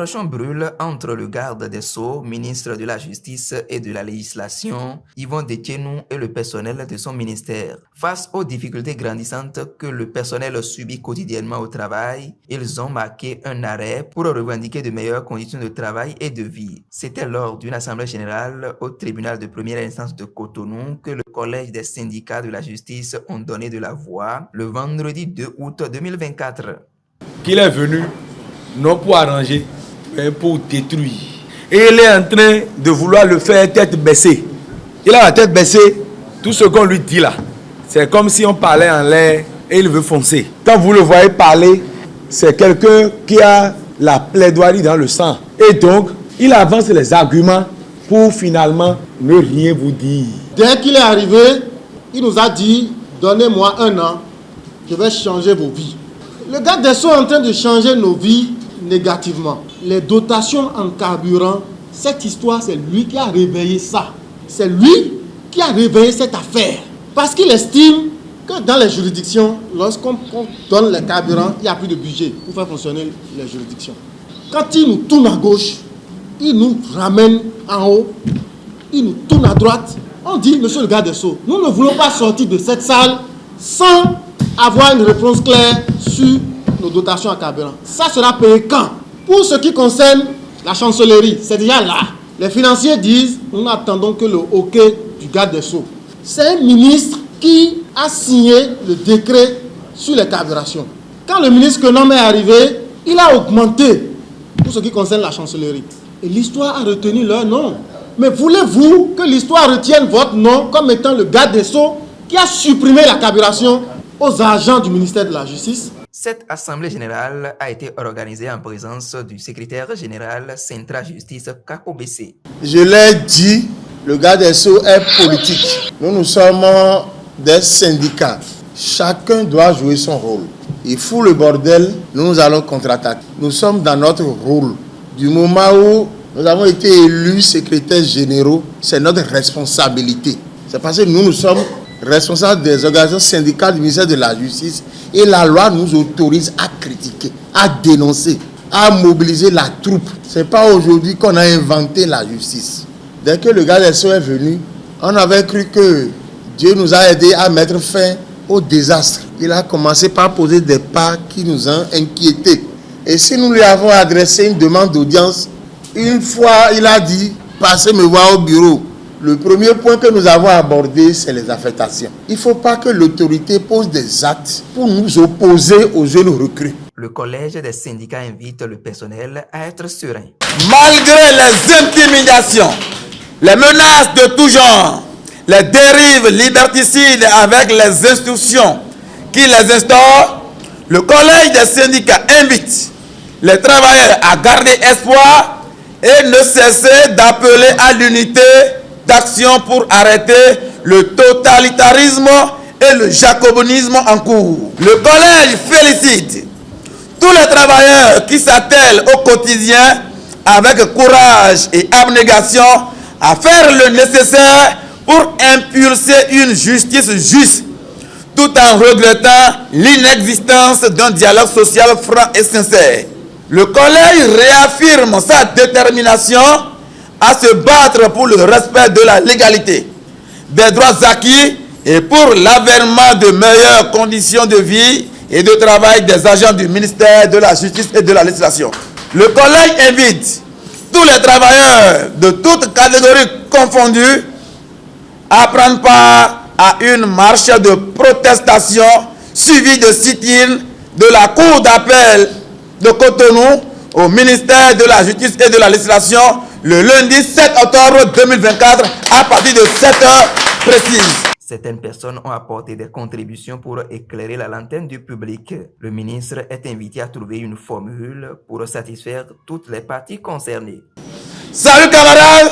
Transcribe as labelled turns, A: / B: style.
A: torchon brûle entre le garde des Sceaux, ministre de la Justice et de la Législation, Yvon Detienou et le personnel de son ministère. Face aux difficultés grandissantes que le personnel subit quotidiennement au travail, ils ont marqué un arrêt pour revendiquer de meilleures conditions de travail et de vie. C'était lors d'une assemblée générale au tribunal de première instance de Cotonou que le collège des syndicats de la justice ont donné de la voix le vendredi 2 août 2024.
B: Qu'il est venu non pour arranger, mais pour détruire. Et il est en train de vouloir le faire tête baissée. Il a la tête baissée, tout ce qu'on lui dit là, c'est comme si on parlait en l'air et il veut foncer. Quand vous le voyez parler, c'est quelqu'un qui a la plaidoirie dans le sang. Et donc, il avance les arguments pour finalement ne rien vous dire.
C: Dès qu'il est arrivé, il nous a dit, donnez-moi 1 an, je vais changer vos vies. Le garde des Sceaux est en train de changer nos vies négativement. Les dotations en carburant, cette histoire, c'est lui qui a réveillé ça. C'est lui qui a réveillé cette affaire. Parce qu'il estime que dans les juridictions, lorsqu'on donne les carburants, il n'y a plus de budget pour faire fonctionner les juridictions. Quand il nous tourne à gauche, il nous ramène en haut, il nous tourne à droite. On dit, monsieur le garde des Sceaux, nous ne voulons pas sortir de cette salle sans avoir une réponse claire sur nos dotations à carburant. Ça sera payé quand? Pour ce qui concerne la chancellerie, c'est déjà là. Les financiers disent, nous n'attendons que le OK du garde des Sceaux. C'est un ministre qui a signé le décret sur les carburations. Quand le ministre Kenom est arrivé, il a augmenté pour ce qui concerne la chancellerie. Et l'histoire a retenu leur nom. Mais voulez-vous que l'histoire retienne votre nom comme étant le garde des Sceaux qui a supprimé la carburation aux agents du ministère de la Justice?
A: Cette assemblée générale a été organisée en présence du secrétaire général Centra Justice Kako Bessé.
D: Je l'ai dit, le garde des Sceaux est politique. Nous sommes des syndicats. Chacun doit jouer son rôle. Il fout le bordel, nous allons contre-attaquer. Nous sommes dans notre rôle. Du moment où nous avons été élus secrétaires généraux, c'est notre responsabilité. C'est parce que nous sommes responsables des organisations syndicales du ministère de la Justice et la loi nous autorise à critiquer, à dénoncer, à mobiliser la troupe. Ce n'est pas aujourd'hui qu'on a inventé la justice. Dès que le garde des Sceaux est venu, on avait cru que Dieu nous a aidés à mettre fin au désastre. Il a commencé par poser des pas qui nous ont inquiétés. Et si nous lui avons adressé une demande d'audience, une fois il a dit, passez me voir au bureau. Le premier point que nous avons abordé, c'est les affectations. Il ne faut pas que l'autorité pose des actes pour nous opposer aux jeunes recrues.
A: Le collège des syndicats invite le personnel à être serein.
E: Malgré les intimidations, les menaces de tout genre, les dérives liberticides avec les instructions qui les instaurent, le collège des syndicats invite les travailleurs à garder espoir et ne cesser d'appeler à l'unité d'action pour arrêter le totalitarisme et le jacobinisme en cours. Le collège félicite tous les travailleurs qui s'attellent au quotidien avec courage et abnégation à faire le nécessaire pour impulser une justice juste, tout en regrettant l'inexistence d'un dialogue social franc et sincère. Le collège réaffirme sa détermination à se battre pour le respect de la légalité, des droits acquis et pour l'avènement de meilleures conditions de vie et de travail des agents du ministère de la Justice et de la Législation. Le collège invite tous les travailleurs de toutes catégories confondues à prendre part à une marche de protestation suivie de sit-in de la Cour d'appel de Cotonou au ministère de la Justice et de la Législation le lundi 7 octobre 2024 à partir de 7 heures précises.
A: Certaines personnes ont apporté des contributions pour éclairer la lanterne du public. Le ministre est invité à trouver une formule pour satisfaire toutes les parties concernées.
E: Salut camarades,